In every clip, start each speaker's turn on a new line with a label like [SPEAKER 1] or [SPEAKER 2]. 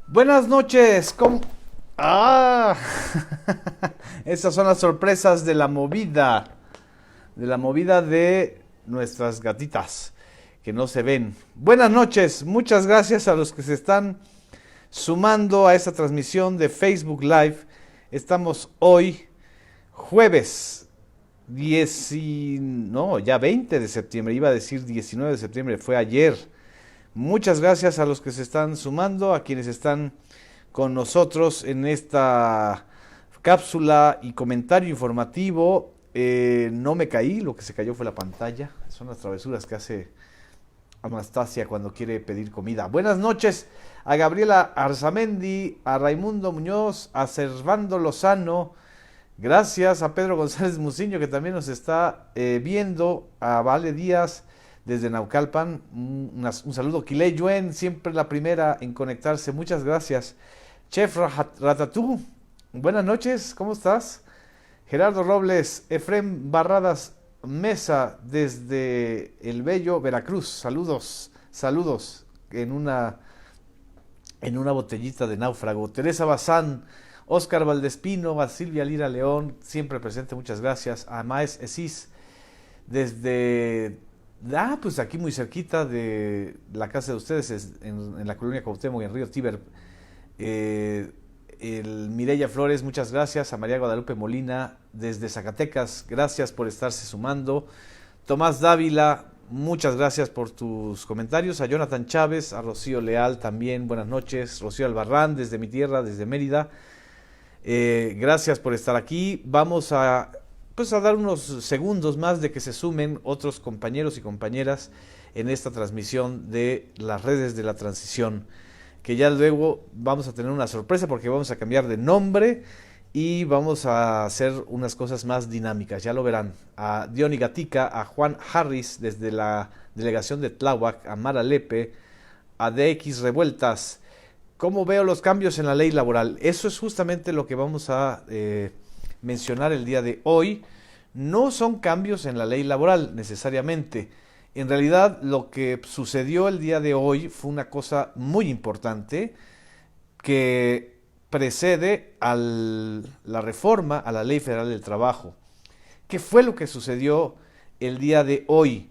[SPEAKER 1] Buenas noches, ¿cómo? Ah, esas son las sorpresas de la movida de nuestras gatitas que no se ven. Buenas noches, muchas gracias a los que se están sumando a esta transmisión de Facebook Live. Estamos hoy, jueves 10 no, ya 20 de septiembre, iba a decir 19 de septiembre, fue ayer. Muchas gracias a los que se están sumando, a quienes están con nosotros en esta cápsula y comentario informativo. No me caí, lo que se cayó fue la pantalla. Son las travesuras que hace Anastasia cuando quiere pedir comida. Buenas noches a Gabriela Arzamendi, a Raimundo Muñoz, a Servando Lozano. Gracias a Pedro González Muciño que también nos está viendo, a Vale Díaz desde Naucalpan, un saludo. Quiley Yuen, siempre la primera en conectarse, muchas gracias. Chef Ratatú, buenas noches, ¿cómo estás? Gerardo Robles, Efrem Barradas Mesa desde el bello Veracruz, saludos, saludos en una botellita de náufrago. Teresa Bazán, Oscar Valdespino, a Silvia Lira León, siempre presente, muchas gracias. A Maes Esis, desde, pues aquí muy cerquita de la casa de ustedes, en la colonia Cuauhtémoc, en Río Tíber. Eh, el Mireya Flores, muchas gracias. A María Guadalupe Molina, desde Zacatecas, gracias por estarse sumando. Tomás Dávila, muchas gracias por tus comentarios. A Jonathan Chávez, a Rocío Leal también, buenas noches. Rocío Albarrán, desde mi tierra, desde Mérida. Gracias por estar aquí. Vamos a, pues, a dar unos segundos más de que se sumen otros compañeros y compañeras en esta transmisión de las redes de la transición, que ya luego vamos a tener una sorpresa porque vamos a cambiar de nombre y vamos a hacer unas cosas más dinámicas, ya lo verán. A Diony Gatica, a Juan Harris desde la delegación de Tláhuac, a Mara Lepe, a DX Revueltas. ¿Cómo veo los cambios en la ley laboral? Eso es justamente lo que vamos a mencionar el día de hoy. No son cambios en la ley laboral necesariamente. En realidad lo que sucedió el día de hoy fue una cosa muy importante que precede a la reforma a la Ley Federal del Trabajo. ¿Qué fue lo que sucedió el día de hoy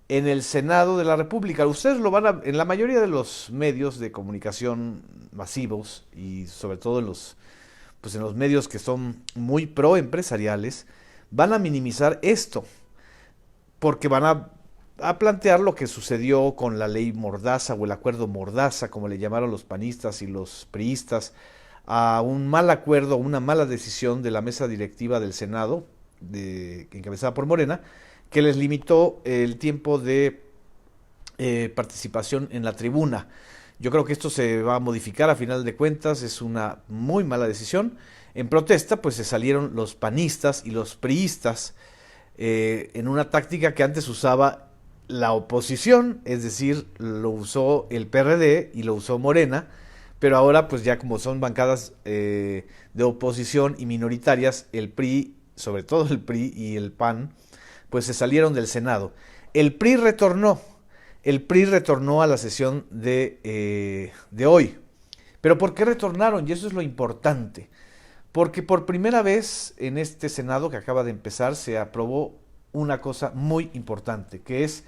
[SPEAKER 1] en el Senado de la República? Ustedes lo van a, en la mayoría de los medios de comunicación masivos y sobre todo pues en los medios que son muy pro empresariales, van a minimizar esto, porque van a plantear lo que sucedió con la ley Mordaza o el acuerdo Mordaza, como le llamaron los panistas y los priistas, a un mal acuerdo, una mala decisión de la mesa directiva del Senado, encabezada por Morena, que les limitó el tiempo de participación en la tribuna. Yo creo que esto se va a modificar a final de cuentas, es una muy mala decisión. En protesta, pues se salieron los panistas y los priistas en una táctica que antes usaba la oposición, es decir, lo usó el PRD y lo usó Morena, pero ahora pues ya como son bancadas de oposición y minoritarias, el PRI, sobre todo el PRI y el PAN, pues se salieron del Senado. El PRI retornó, el PRI retornó a la sesión de hoy. ¿Pero por qué retornaron? Y eso es lo importante. Porque por primera vez en este Senado que acaba de empezar se aprobó una cosa muy importante, que es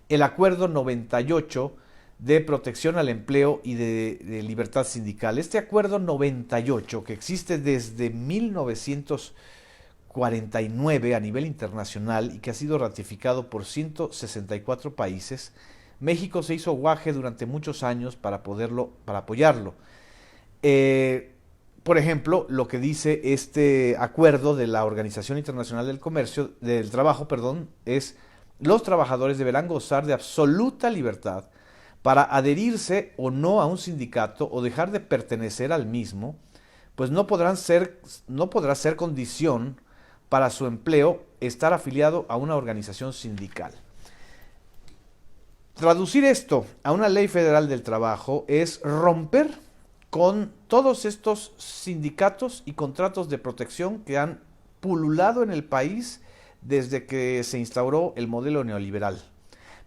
[SPEAKER 1] el Acuerdo 98 de protección al empleo y de libertad sindical. Este Acuerdo 98, que existe desde 1949 a nivel internacional y que ha sido ratificado por 164 países, México se hizo guaje durante muchos años para apoyarlo. Por ejemplo, lo que dice este acuerdo de la Organización Internacional del Trabajo, perdón, es: los trabajadores deberán gozar de absoluta libertad para adherirse o no a un sindicato o dejar de pertenecer al mismo, pues no podrá ser condición para su empleo estar afiliado a una organización sindical. Traducir esto a una ley federal del trabajo es romper con todos estos sindicatos y contratos de protección que han pululado en el país desde que se instauró el modelo neoliberal.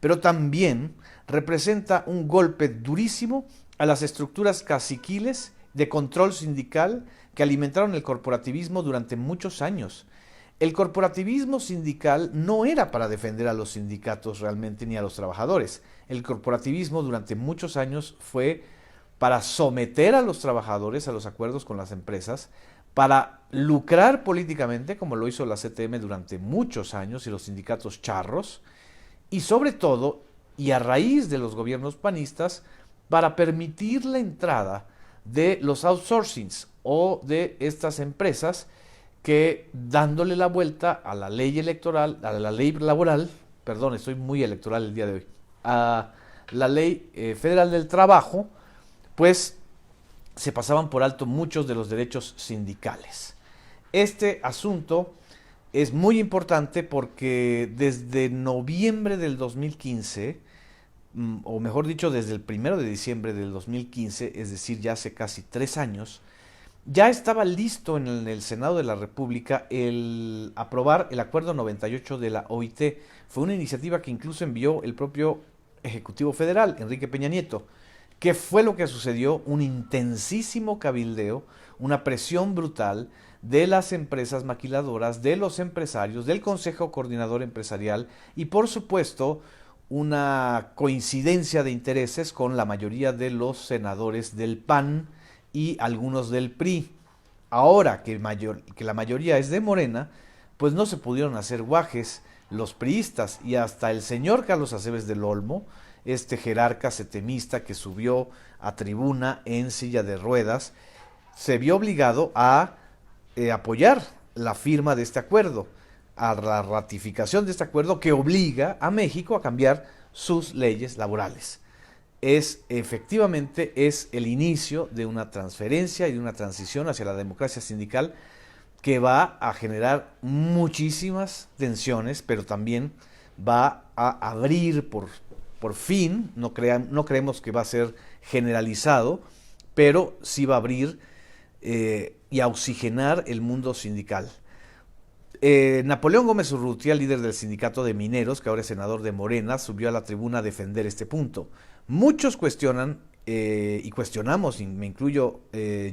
[SPEAKER 1] pero también representa un golpe durísimo a las estructuras caciquiles de control sindical que alimentaron el corporativismo durante muchos años. El corporativismo sindical no era para defender a los sindicatos realmente ni a los trabajadores. El corporativismo durante muchos años fue para someter a los trabajadores a los acuerdos con las empresas, para lucrar políticamente, como lo hizo la CTM durante muchos años y los sindicatos charros, y sobre todo, y a raíz de los gobiernos panistas, para permitir la entrada de los outsourcings o de estas empresas que, dándole la vuelta a la ley electoral, a la ley laboral, perdón, estoy muy electoral el día de hoy, a la ley federal del trabajo, pues se pasaban por alto muchos de los derechos sindicales. Este asunto es muy importante porque desde noviembre del 2015, o mejor dicho, desde el 1 de diciembre del 2015, es decir, ya hace casi 3 años, ya estaba listo en el Senado de la República el aprobar el Acuerdo 98 de la OIT. Fue una iniciativa que incluso envió el propio Ejecutivo Federal, Enrique Peña Nieto. ¿Qué fue lo que sucedió? Un intensísimo cabildeo, una presión brutal de las empresas maquiladoras, de los empresarios, del Consejo Coordinador Empresarial y, por supuesto, una coincidencia de intereses con la mayoría de los senadores del PAN y algunos del PRI. Ahora que la mayoría es de Morena, pues no se pudieron hacer guajes los priistas, y hasta el señor Carlos Aceves del Olmo, este jerarca setemista que subió a tribuna en silla de ruedas, se vio obligado a apoyar la firma de este acuerdo, a la ratificación de este acuerdo que obliga a México a cambiar sus leyes laborales. Efectivamente es el inicio de una transferencia y de una transición hacia la democracia sindical que va a generar muchísimas tensiones, pero también va a abrir por fin, no creemos que va a ser generalizado, pero sí va a abrir y a oxigenar el mundo sindical. Napoleón Gómez Urrutia, líder del sindicato de mineros, que ahora es senador de Morena, subió a la tribuna a defender este punto. Muchos cuestionan, y cuestionamos, y me incluyo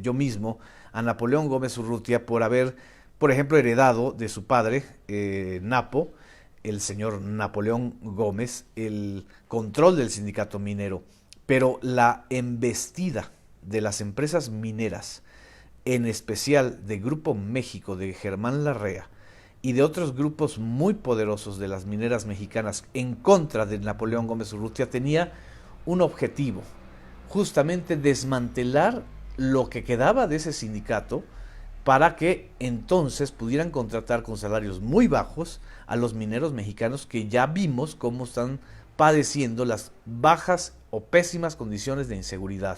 [SPEAKER 1] yo mismo, a Napoleón Gómez Urrutia por haber, por ejemplo, heredado de su padre, Napo, el señor Napoleón Gómez, el control del sindicato minero. Pero la embestida de las empresas mineras, en especial de Grupo México, de Germán Larrea, y de otros grupos muy poderosos de las mineras mexicanas en contra de Napoleón Gómez Urrutia, tenía un objetivo, justamente desmantelar lo que quedaba de ese sindicato para que entonces pudieran contratar con salarios muy bajos a los mineros mexicanos, que ya vimos cómo están padeciendo las bajas o pésimas condiciones de inseguridad.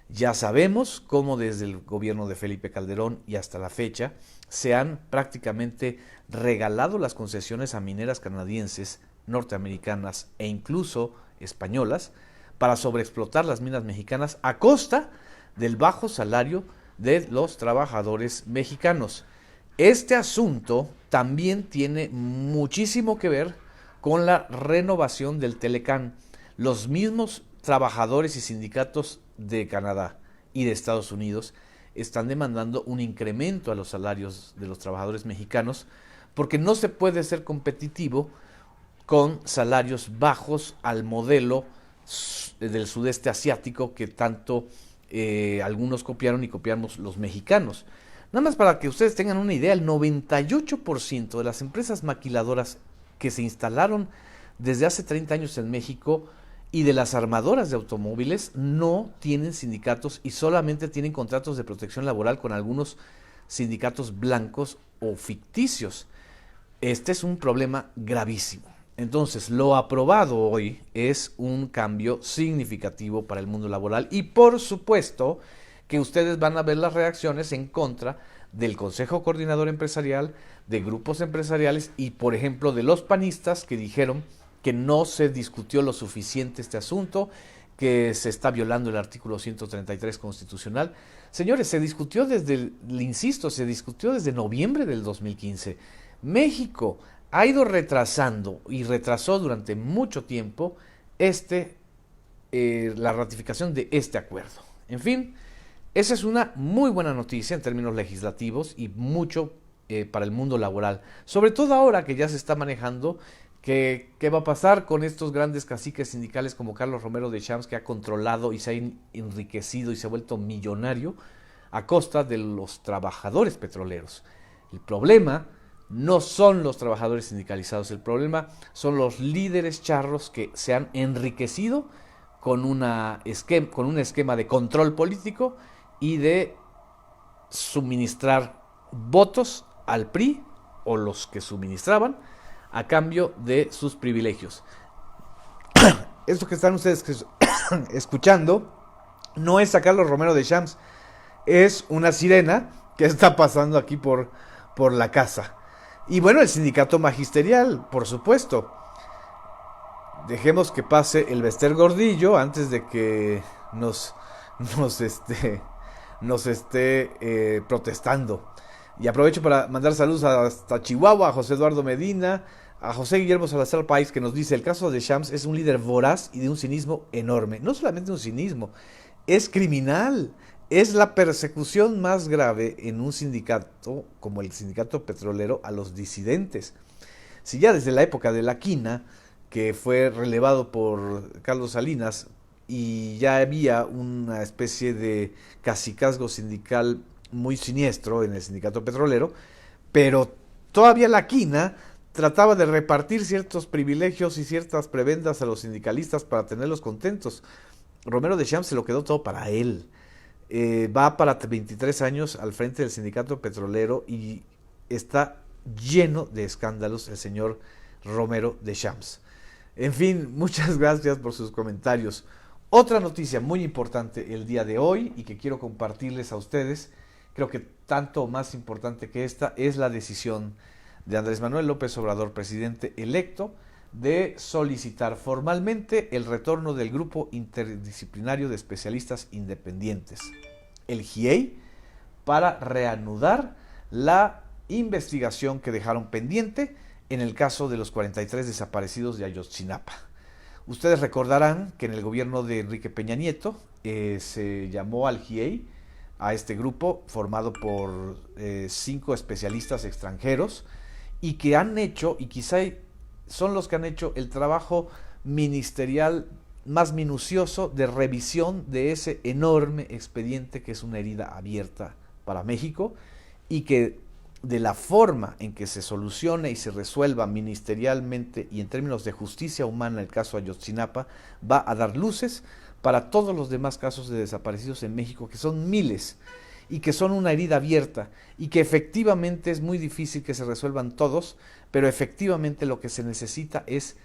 [SPEAKER 1] Ya sabemos cómo desde el gobierno de Felipe Calderón y hasta la fecha se han prácticamente regalado las concesiones a mineras canadienses, norteamericanas e incluso españolas para sobreexplotar las minas mexicanas a costa del bajo salario de los trabajadores mexicanos. Este asunto también tiene muchísimo que ver con la renovación del Telecán. Los mismos trabajadores y sindicatos de Canadá y de Estados Unidos están demandando un incremento a los salarios de los trabajadores mexicanos, porque no se puede ser competitivo con salarios bajos al modelo del sudeste asiático que tanto algunos copiaron y copiamos los mexicanos. Nada más para que ustedes tengan una idea, el 98% de las empresas maquiladoras que se instalaron desde hace 30 años en México y de las armadoras de automóviles no tienen sindicatos y solamente tienen contratos de protección laboral con algunos sindicatos blancos o ficticios. Este es un problema gravísimo. Entonces, lo aprobado hoy es un cambio significativo para el mundo laboral y, por supuesto, que ustedes van a ver las reacciones en contra del Consejo Coordinador Empresarial, de grupos empresariales y, por ejemplo, de los panistas que dijeron que no se discutió lo suficiente este asunto, que se está violando el artículo 133 constitucional. Señores, se discutió desde, insisto, se discutió desde noviembre del 2015. México ha ido retrasando y retrasó durante mucho tiempo la ratificación de este acuerdo. En fin, esa es una muy buena noticia en términos legislativos y mucho para el mundo laboral. Sobre todo ahora que ya se está manejando qué va a pasar con estos grandes caciques sindicales como Carlos Romero de Champs, que ha controlado y se ha enriquecido y se ha vuelto millonario a costa de los trabajadores petroleros. El problema no son los trabajadores sindicalizados, el problema son los líderes charros que se han enriquecido con un esquema de control político y de suministrar votos al PRI o los que suministraban a cambio de sus privilegios. Esto que están ustedes escuchando no es a Carlos Romero de Champs, es una sirena que está pasando aquí por la casa. Y bueno, el sindicato magisterial, por supuesto. Dejemos que pase el Bester Gordillo antes de que nos esté protestando. Y aprovecho para mandar saludos hasta Chihuahua, a José Eduardo Medina, a José Guillermo Salazar País, que nos dice: el caso de Champs es un líder voraz y de un cinismo enorme. No solamente un cinismo, es criminal. Es la persecución más grave en un sindicato como el sindicato petrolero a los disidentes. Si ya desde la época de la quina, que fue relevado por Carlos Salinas, y ya había una especie de cacicazgo sindical muy siniestro en el sindicato petrolero, pero todavía la quina trataba de repartir ciertos privilegios y ciertas prebendas a los sindicalistas para tenerlos contentos. Romero de Champs se lo quedó todo para él. Va para 23 años al frente del sindicato petrolero y está lleno de escándalos el señor Romero de Champs. En fin, muchas gracias por sus comentarios. Otra noticia muy importante el día de hoy y que quiero compartirles a ustedes, creo que tanto o más importante que esta, es la decisión de Andrés Manuel López Obrador, presidente electo, de solicitar formalmente el retorno del Grupo Interdisciplinario de Especialistas Independientes, el GIEI, para reanudar la investigación que dejaron pendiente en el caso de los 43 desaparecidos de Ayotzinapa. Ustedes recordarán que en el gobierno de Enrique Peña Nieto se llamó al GIEI, a este grupo formado por 5 especialistas extranjeros, y que han hecho, y quizá son los que han hecho el trabajo ministerial más minucioso de revisión de ese enorme expediente que es una herida abierta para México, y que de la forma en que se solucione y se resuelva ministerialmente y en términos de justicia humana el caso Ayotzinapa, va a dar luces para todos los demás casos de desaparecidos en México, que son miles y que son una herida abierta y que efectivamente es muy difícil que se resuelvan todos, pero efectivamente lo que se necesita es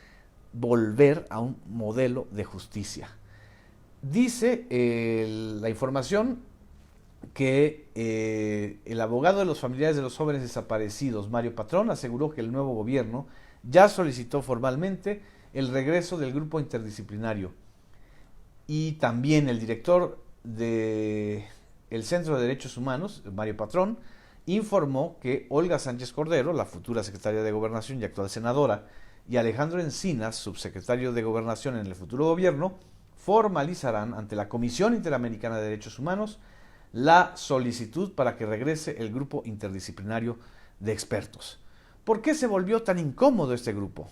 [SPEAKER 1] volver a un modelo de justicia. Dice la información que el abogado de los familiares de los jóvenes desaparecidos, Mario Patrón, aseguró que el nuevo gobierno ya solicitó formalmente el regreso del grupo interdisciplinario. Y también el director del Centro de Derechos Humanos, Mario Patrón, informó que Olga Sánchez Cordero, la futura secretaria de Gobernación y actual senadora, y Alejandro Encinas, subsecretario de Gobernación en el futuro gobierno, formalizarán ante la Comisión Interamericana de Derechos Humanos la solicitud para que regrese el grupo interdisciplinario de expertos. ¿Por qué se volvió tan incómodo este grupo?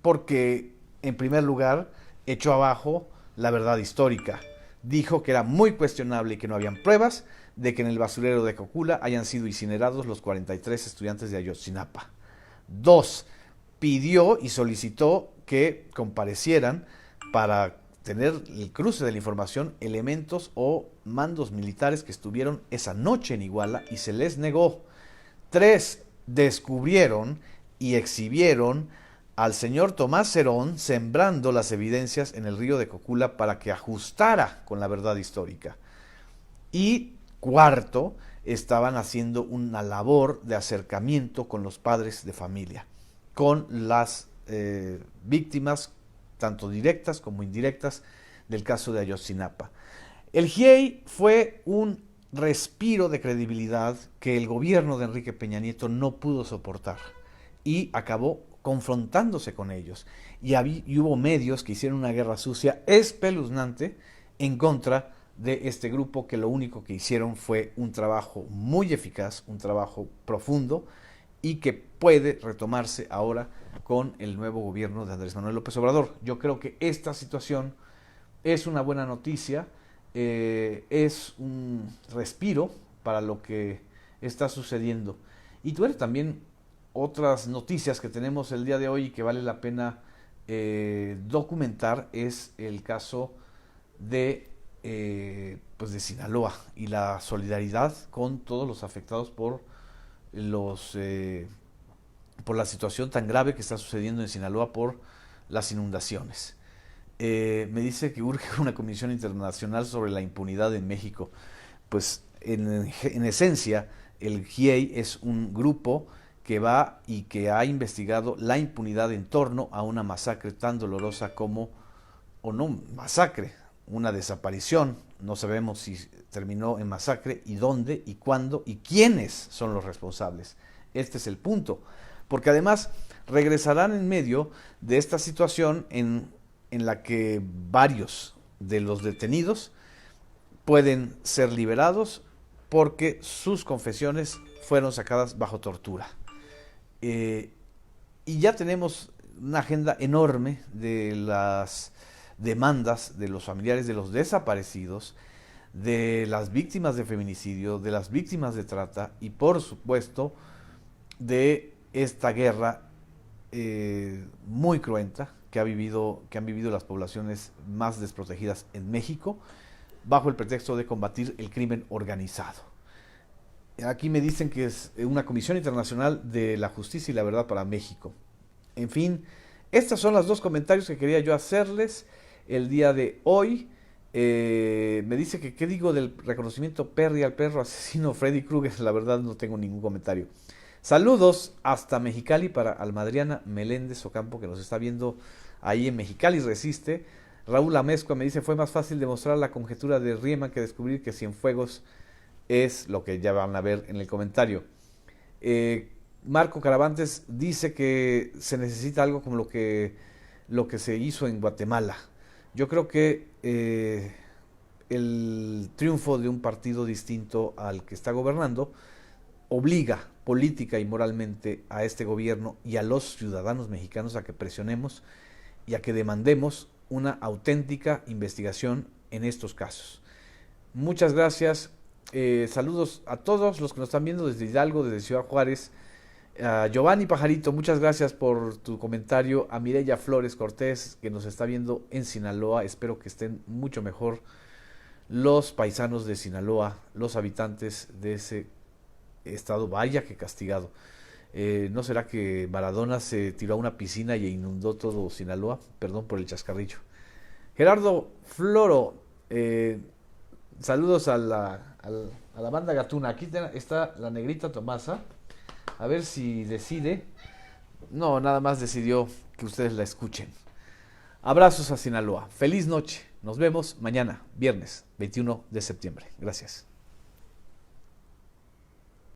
[SPEAKER 1] Porque, en primer lugar, echó abajo la verdad histórica. Dijo que era muy cuestionable y que no habían pruebas de que en el basurero de Cocula hayan sido incinerados los 43 estudiantes de Ayotzinapa. 2. Pidió y solicitó que comparecieran para tener el cruce de la información elementos o mandos militares que estuvieron esa noche en Iguala y se les negó. 3. Descubrieron y exhibieron al señor Tomás Cerón sembrando las evidencias en el río de Cocula para que ajustara con la verdad histórica. Y 4, estaban haciendo una labor de acercamiento con los padres de familia, con las víctimas, tanto directas como indirectas, del caso de Ayotzinapa. El GIEI fue un respiro de credibilidad que el gobierno de Enrique Peña Nieto no pudo soportar. y acabó confrontándose con ellos. Y hubo medios que hicieron una guerra sucia espeluznante en contra de este grupo, que lo único que hicieron fue un trabajo muy eficaz, un trabajo profundo, y que puede retomarse ahora con el nuevo gobierno de Andrés Manuel López Obrador. Yo creo que esta situación es una buena noticia, es un respiro para lo que está sucediendo. Y tú eres también otras noticias que tenemos el día de hoy y que vale la pena documentar es el caso de, pues de Sinaloa y la solidaridad con todos los afectados los por la situación tan grave que está sucediendo en Sinaloa por las inundaciones. Me dice que urge una comisión internacional sobre la impunidad en México. Pues en esencia el GIEI es un grupo que va y que ha investigado la impunidad en torno a una masacre tan dolorosa como, o no masacre, una desaparición. No sabemos si terminó en masacre y dónde y cuándo y quiénes son los responsables. Este es el punto. Porque además regresarán en medio de esta situación en la que varios de los detenidos pueden ser liberados porque sus confesiones fueron sacadas bajo tortura. Y ya tenemos una agenda enorme de las demandas de los familiares de los desaparecidos, de las víctimas de feminicidio, de las víctimas de trata y por supuesto de esta guerra muy cruenta que han vivido las poblaciones más desprotegidas en México bajo el pretexto de combatir el crimen organizado. Aquí me dicen que es una Comisión Internacional de la Justicia y la Verdad para México. En fin, estos son los dos comentarios que quería yo hacerles el día de hoy. Me dice que qué digo del reconocimiento Perry al perro asesino Freddy Krueger. La verdad no tengo ningún comentario. Saludos hasta Mexicali para Almadriana Meléndez Ocampo, que nos está viendo ahí en Mexicali Resiste. Raúl Amezcua me dice, fue más fácil demostrar la conjetura de Riemann que descubrir que Cienfuegos es lo que ya van a ver en el comentario. Marco Caravantes dice que se necesita algo como lo que se hizo en Guatemala. Yo creo que el triunfo de un partido distinto al que está gobernando obliga política y moralmente a este gobierno y a los ciudadanos mexicanos a que presionemos y a que demandemos una auténtica investigación en estos casos. Muchas gracias. Saludos a todos los que nos están viendo desde Hidalgo, desde Ciudad Juárez. Giovanni Pajarito, muchas gracias por tu comentario. A Mireya Flores Cortés, que nos está viendo en Sinaloa. Espero que estén mucho mejor los paisanos de Sinaloa, los habitantes de ese estado. Vaya que castigado. ¿No será que Maradona se tiró a una piscina y inundó todo Sinaloa? Perdón por el chascarrillo. Gerardo Floro, saludos a la banda Gatuna. Aquí está la negrita Tomasa. A ver si decide. No, nada más decidió que ustedes la escuchen. Abrazos a Sinaloa. Feliz noche. Nos vemos mañana, viernes 21 de septiembre. Gracias.